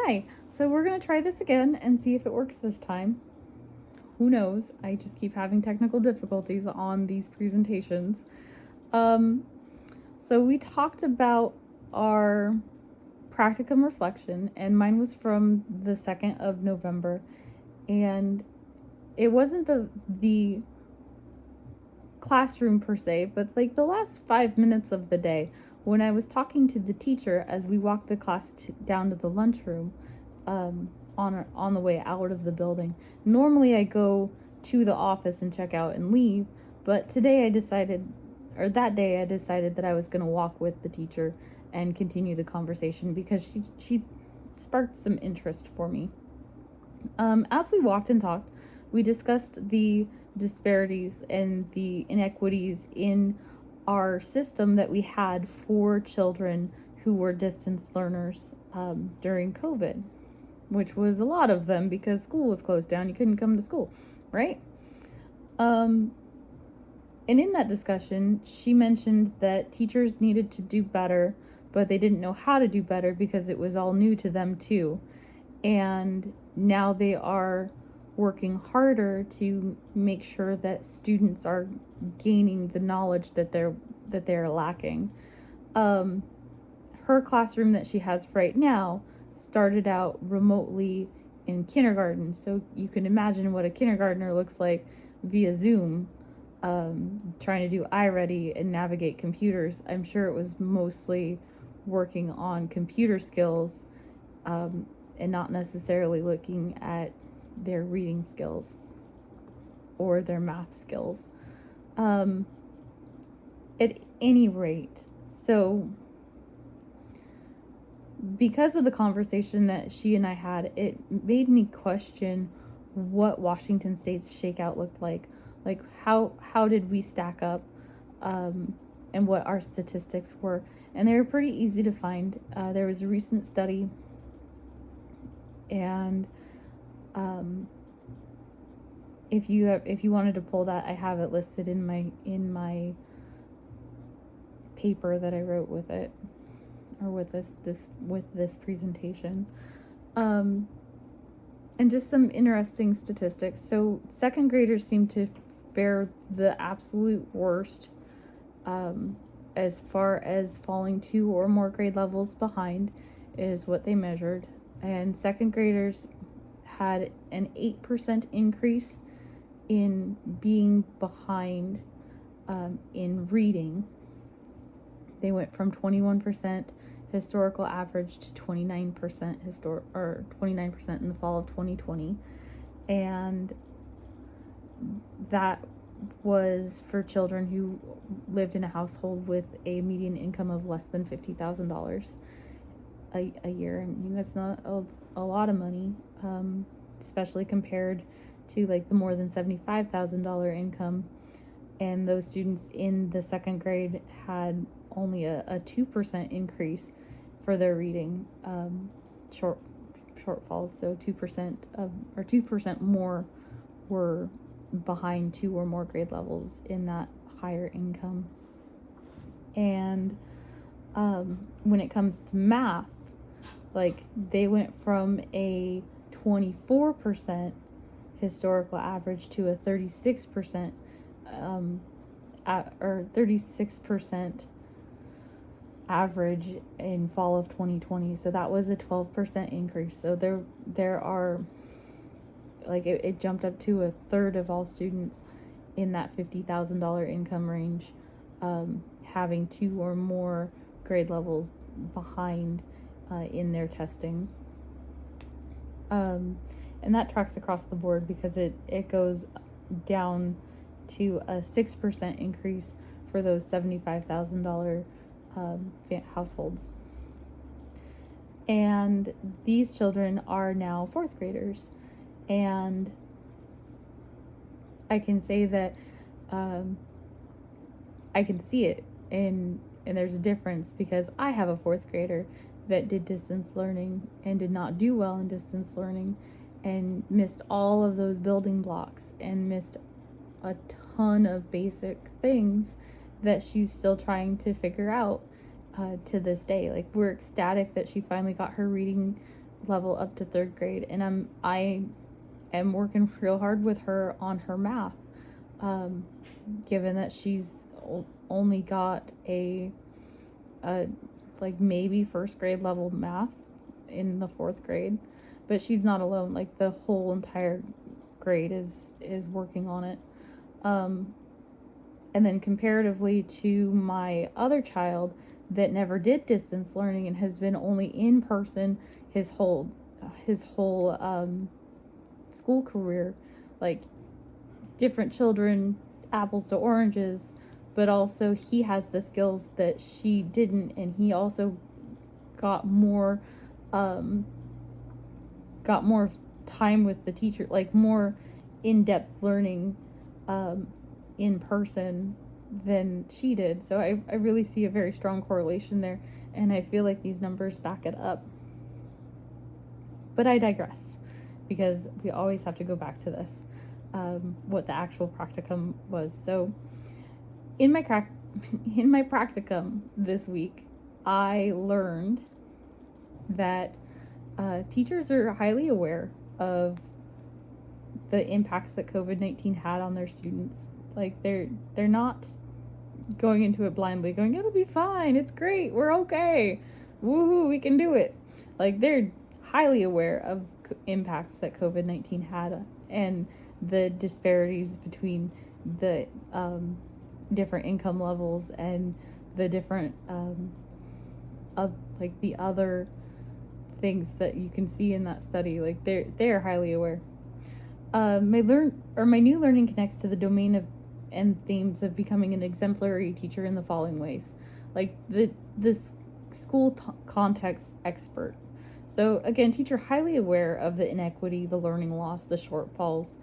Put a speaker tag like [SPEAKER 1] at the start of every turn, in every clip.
[SPEAKER 1] Hi, so we're going to try this again and see if it works this time. Who knows? I just keep having technical difficulties on these presentations. So we talked about our practicum reflection, and mine was from the 2nd of November, and it wasn't the classroom per se, but like the last 5 minutes of the day when I was talking to the teacher as we walked the class down to the lunchroom on the way out of the building. Normally I go to the office and check out and leave, but that day I decided that I was going to walk with the teacher and continue the conversation because she sparked some interest for me. As we walked and talked, we discussed the disparities and the inequities in our system that we had for children who were distance learners during COVID, which was a lot of them because school was closed down. You couldn't come to school, right? And in that discussion, she mentioned that teachers needed to do better, but they didn't know how to do better because it was all new to them too. And now they are working harder to make sure that students are gaining the knowledge that they're lacking. Her classroom that she has right now started out remotely in kindergarten, so you can imagine what a kindergartner looks like via Zoom, trying to do iReady and navigate computers. I'm sure it was mostly working on computer skills and not necessarily looking at their reading skills or their math skills. At any rate, so because of the conversation that she and I had, it made me question what Washington State's shakeout looked like. Like how did we stack up, and what our statistics were. And they were pretty easy to find. There was a recent study, and if you wanted to pull that, I have it listed in my paper that I wrote with it, or with this presentation. And just some interesting statistics. So second graders seem to fare the absolute worst, as far as falling 2 or more grade levels behind is what they measured. And second graders had an 8% increase in being behind in reading. They went from 21% historical average to 29% 29% in the fall of 2020, and that was for children who lived in a household with a median income of less than $50,000 a year. I mean, that's not a lot of money, especially compared to like the more than $75,000 income. And those students in the second grade had only a 2% increase for their reading shortfalls. So 2% more were behind 2 or more grade levels in that higher income. And when it comes to math, like they went from a 24% historical average to a 36% or 36% average in fall of 2020. So that was a 12% increase. So there are like it jumped up to a third of all students in that $50,000 income range having 2 or more grade levels behind in their testing. And that tracks across the board because it goes down to a 6% increase for those $75,000 households. And these children are now 4th graders. And I can say that I can see it, and there's a difference because I have a 4th grader that did distance learning and did not do well in distance learning and missed all of those building blocks and missed a ton of basic things that she's still trying to figure out to this day. Like, we're ecstatic that she finally got her reading level up to third grade, and I am working real hard with her on her math, given that she's only got a like maybe first grade level math in the fourth grade, but she's not alone. Like the whole entire grade is working on it. And then comparatively to my other child that never did distance learning and has been only in person his whole school career, like different children, apples to oranges, but also he has the skills that she didn't, and he also got more time with the teacher, like more in-depth learning in person than she did. So I really see a very strong correlation there, and I feel like these numbers back it up. But I digress, because we always have to go back to this, what the actual practicum was. So in my practicum this week, I learned that teachers are highly aware of the impacts that COVID-19 had on their students. Like they're not going into it blindly, going, it'll be fine, it's great, we're okay, woohoo, we can do it. Like they're highly aware of impacts that COVID-19 had and the disparities between the different income levels and the different of like the other things that you can see in that study. Like they're highly aware. My new learning connects to the domain of and themes of becoming an exemplary teacher in the following ways. Like this school context expert. So again, teacher highly aware of the inequity, the learning loss, the shortfalls,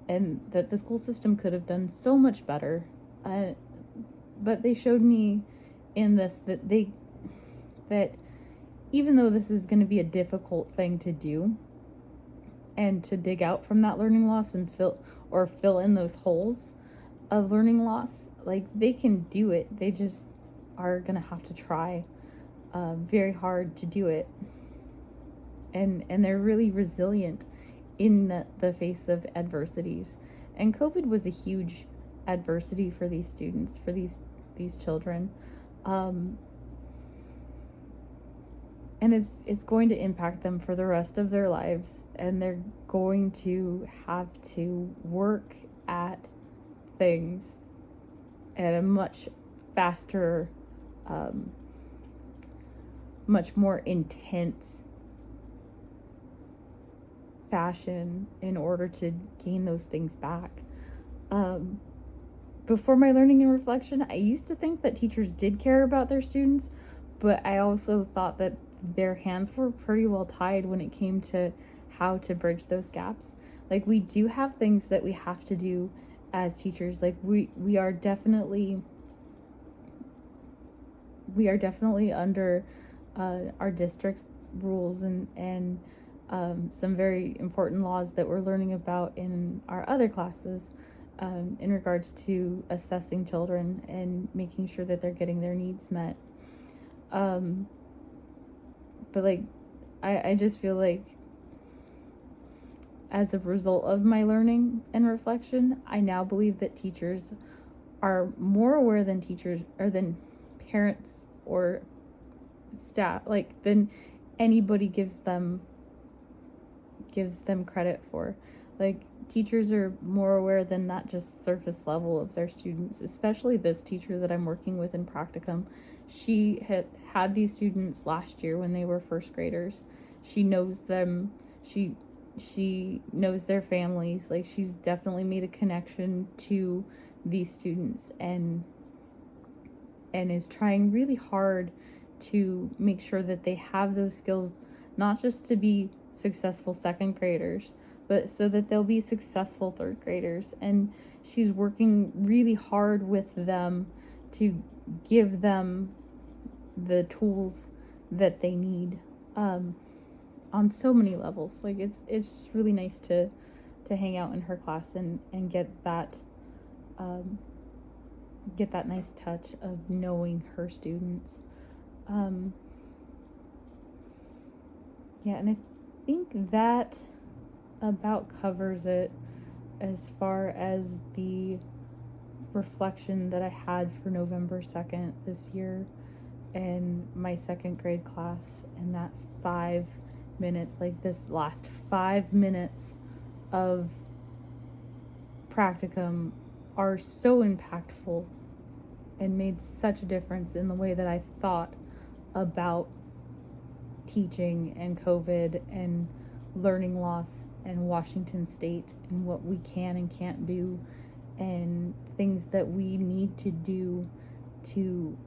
[SPEAKER 1] and that the school system could have done so much better. But they showed me in this that even though this is going to be a difficult thing to do, and to dig out from that learning loss and fill in those holes of learning loss, like they can do it. They just are gonna have to try very hard to do it, and they're really resilient in the face of adversities. And COVID was a huge adversity for these students, for these children, and it's going to impact them for the rest of their lives, and they're going to have to work at things at a much faster, much more intense fashion in order to gain those things back. Before my learning and reflection, I used to think that teachers did care about their students, but I also thought that their hands were pretty well tied when it came to how to bridge those gaps. Like we do have things that we have to do as teachers. Like we are definitely under our district's rules and some very important laws that we're learning about in our other classes, in regards to assessing children and making sure that they're getting their needs met. But like I just feel like as a result of my learning and reflection, I now believe that teachers are more aware than parents or staff, like than anybody gives them credit for. Like teachers are more aware than that just surface level of their students, especially this teacher that I'm working with in Practicum. She had these students last year when they were first graders. She knows them. She knows their families. Like she's definitely made a connection to these students and is trying really hard to make sure that they have those skills, not just to be successful second graders, but so that they'll be successful third graders. And she's working really hard with them to give them the tools that they need, on so many levels. Like it's just really nice to hang out in her class and get that nice touch of knowing her students. And think that about covers it as far as the reflection that I had for November 2nd this year and my second grade class, and that 5 minutes, like this last 5 minutes of practicum are so impactful and made such a difference in the way that I thought about teaching and COVID and learning loss and Washington State and what we can and can't do and things that we need to do to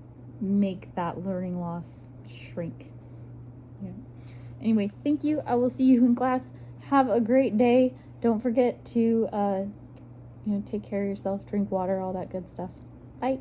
[SPEAKER 1] make that learning loss shrink. Yeah. Anyway, thank you. I will see you in class. Have a great day. Don't forget to take care of yourself, drink water, all that good stuff. Bye.